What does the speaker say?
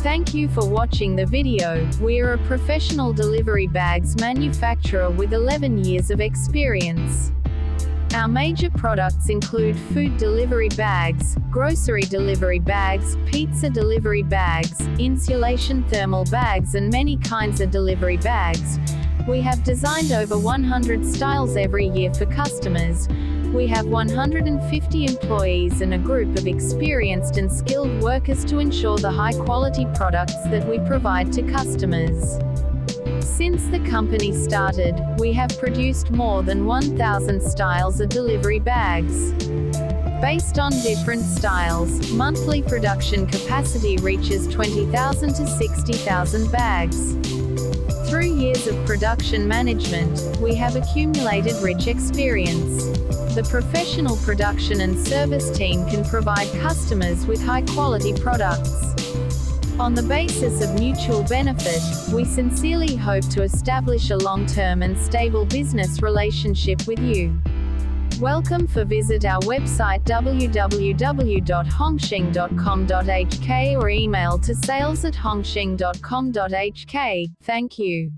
Thank you for watching the video. We are a professional delivery bags manufacturer with 11 years of experience. Our major products include food delivery bags, grocery delivery bags, pizza delivery bags, insulation thermal bags and many kinds of delivery bags. We have designed over 100 styles every year for customers. We have 150 employees and a group of experienced and skilled workers to ensure the high-quality products that we provide to customers. Since the company started, we have produced more than 1,000 styles of delivery bags. Based on different styles, monthly production capacity reaches 20,000 to 60,000 bags. Through years of production management, we have accumulated rich experience. The professional production and service team can provide customers with high-quality products. On the basis of mutual benefit, we sincerely hope to establish a long-term and stable business relationship with you. Welcome. Visit our website www.hongsheng.com.hk or email to sales@hongsheng.com.hk. Thank you.